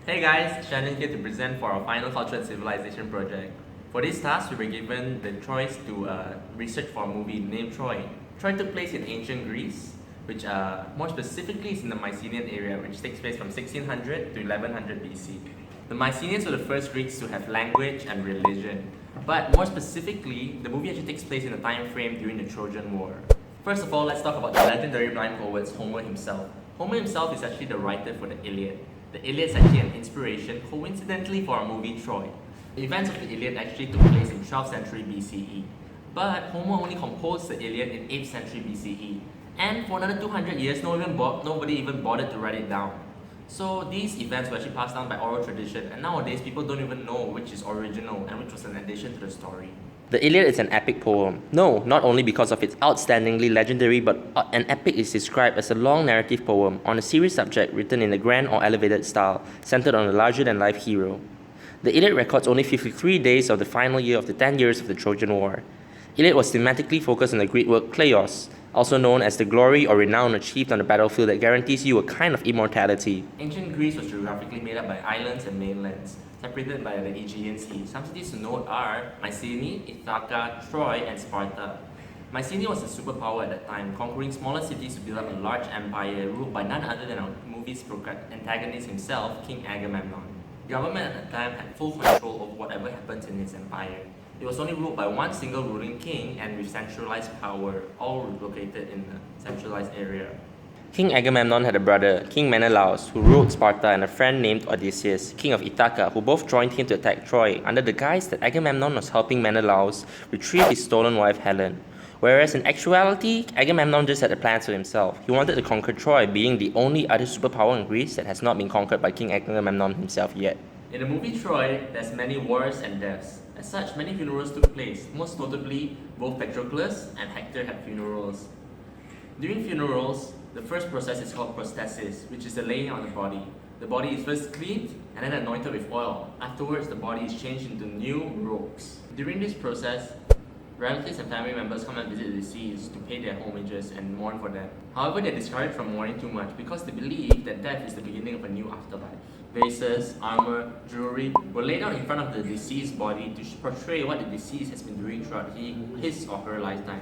Hey guys, Shannon here to present for our final culture and civilization project. For this task, we were given the choice to research for a movie named Troy. Troy took place in ancient Greece, which more specifically is in the Mycenaean area, which takes place from 1600 to 1100 BC. The Mycenaeans were the first Greeks to have language and religion, but more specifically, the movie actually takes place in a time frame during the Trojan War. First of all, let's talk about the legendary blind poet Homer himself. Homer himself is actually the writer for the Iliad. The Iliad is actually an inspiration, coincidentally, for our movie Troy. The events of the Iliad actually took place in 12th century BCE, but Homer only composed the Iliad in 8th century BCE, and for another 200 years, nobody even bothered to write it down. So these events were actually passed down by oral tradition, and nowadays people don't even know which is original and which was an addition to the story. The Iliad is an epic poem. No, not only because of its outstandingly legendary, but an epic is described as a long narrative poem on a serious subject written in a grand or elevated style, centered on a larger-than-life hero. The Iliad records only 53 days of the final year of the 10 years of the Trojan War. Iliad was thematically focused on the Greek word kleos, also known as the glory or renown achieved on the battlefield that guarantees you a kind of immortality. Ancient Greece was geographically made up by islands and mainlands, separated by the Aegean Sea. Some cities to note are Mycenae, Ithaca, Troy, and Sparta. Mycenae was a superpower at that time, conquering smaller cities to build up a large empire ruled by none other than our movie's antagonist himself, King Agamemnon. Government at the time had full control over whatever happens in his empire. It was only ruled by one single ruling king and with centralized power, all located in a centralized area. King Agamemnon had a brother, King Menelaus, who ruled Sparta, and a friend named Odysseus, king of Ithaca, who both joined him to attack Troy under the guise that Agamemnon was helping Menelaus retrieve his stolen wife Helen. Whereas in actuality, Agamemnon just had the plans for himself. He wanted to conquer Troy, being the only other superpower in Greece that has not been conquered by King Agamemnon himself yet. In the movie Troy, there's many wars and deaths. As such, many funerals took place. Most notably, both Patroclus and Hector had funerals. During funerals, the first process is called prosthesis, which is the laying on the body. The body is first cleaned and then anointed with oil. Afterwards, the body is changed into new robes. During this process, relatives and family members come and visit the deceased to pay their homages and mourn for them. However, they're discouraged from mourning too much because they believe that death is the beginning of a new afterlife. Vases, armor, jewelry were laid out in front of the deceased body to portray what the deceased has been doing throughout his or her lifetime.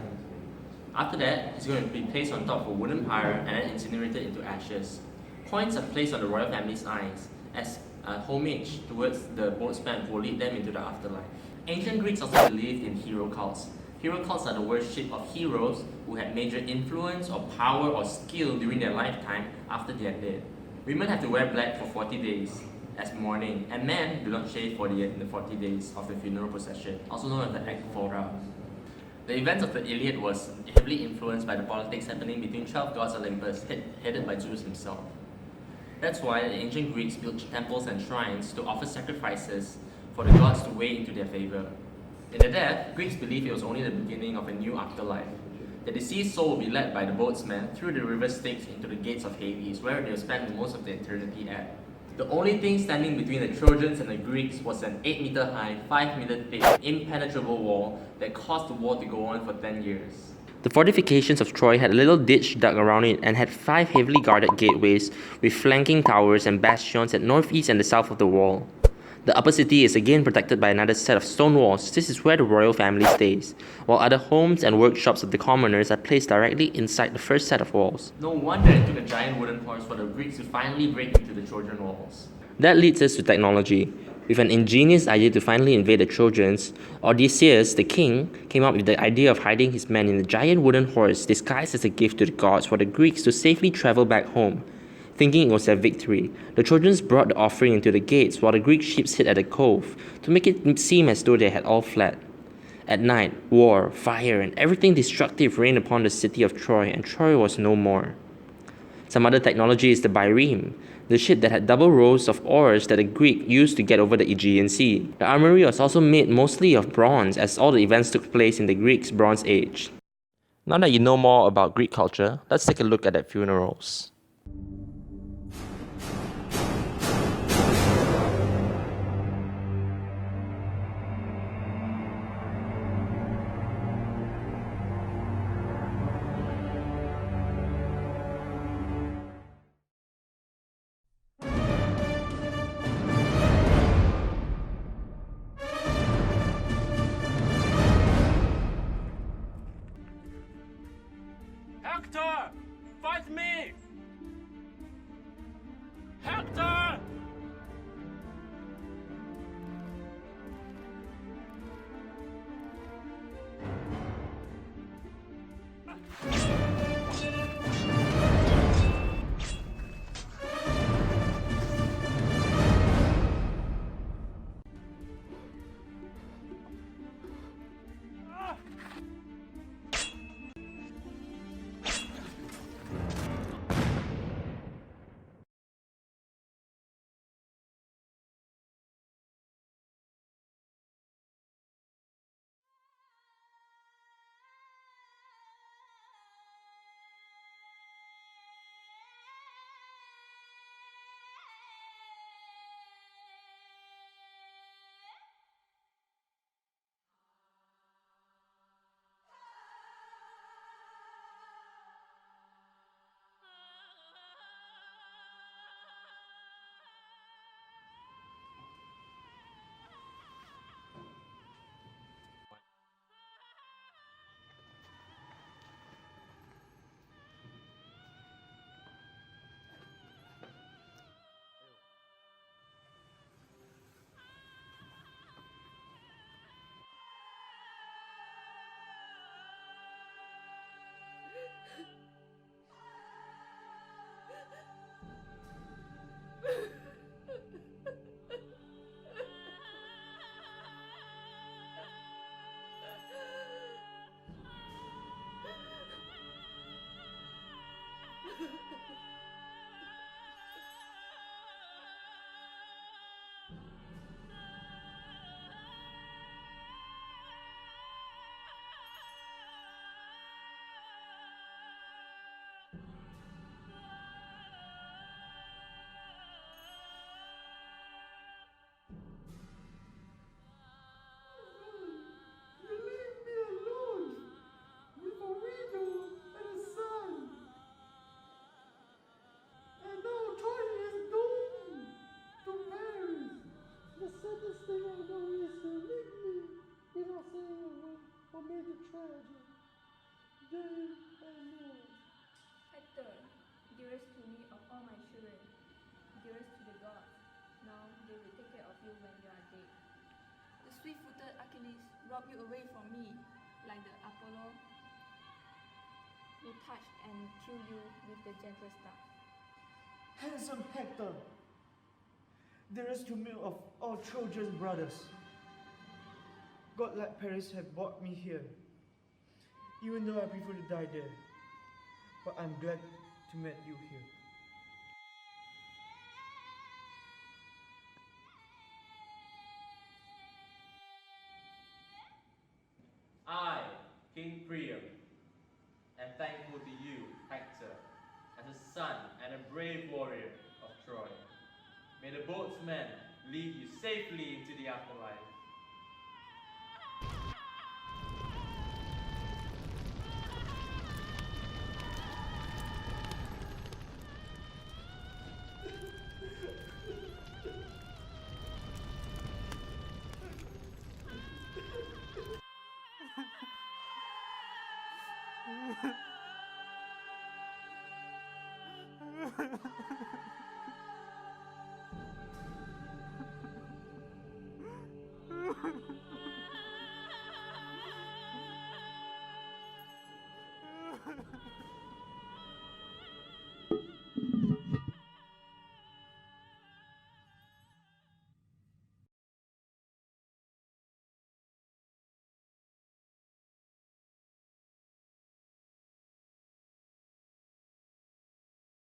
After that, he's going to be placed on top of a wooden pyre and then incinerated into ashes. Coins are placed on the royal family's eyes as homage towards the boatsman who will lead them into the afterlife. Ancient Greeks also believed in hero cults. Hero cults are the worship of heroes who had major influence or power or skill during their lifetime after they are dead. Women have to wear black for 40 days as mourning, and men do not shave for the 40 days of the funeral procession, also known as the ekphora. The events of the Iliad was heavily influenced by the politics happening between 12 gods Olympus, headed by Zeus himself. That's why the ancient Greeks built temples and shrines to offer sacrifices for the gods to weigh into their favor. In the death, Greeks believed it was only the beginning of a new afterlife. The deceased soul will be led by the boatsman through the river Styx into the gates of Hades, where they will spend most of their eternity at. The only thing standing between the Trojans and the Greeks was an 8-meter high, 5-meter thick, impenetrable wall that caused the war to go on for 10 years. The fortifications of Troy had a little ditch dug around it and had 5 heavily guarded gateways with flanking towers and bastions at northeast and the south of the wall. The upper city is again protected by another set of stone walls. This is where the royal family stays, while other homes and workshops of the commoners are placed directly inside the first set of walls. No wonder it took a giant wooden horse for the Greeks to finally break into the Trojan walls. That leads us to technology. With an ingenious idea to finally invade the Trojans, Odysseus, the king, came up with the idea of hiding his men in a giant wooden horse disguised as a gift to the gods for the Greeks to safely travel back home. Thinking it was their victory, the Trojans brought the offering into the gates while the Greek ships hid at the cove to make it seem as though they had all fled. At night, war, fire, and everything destructive rained upon the city of Troy, and Troy was no more. Some other technology is the bireme, the ship that had double rows of oars that the Greek used to get over the Aegean Sea. The armory was also made mostly of bronze, as all the events took place in the Greeks' Bronze Age. Now that you know more about Greek culture, let's take a look at their funerals. when you are dead. The swift-footed Achilles robbed you away from me, like the Apollo who touched and killed you with the gentle staff. Handsome Hector, dearest to me of all Trojan brothers, God like Paris have brought me here, even though I prefer to die there, but I'm glad to meet you here. I, King Priam, am thankful to you, Hector, as a son and a brave warrior of Troy. May the boatman lead you safely into the afterlife.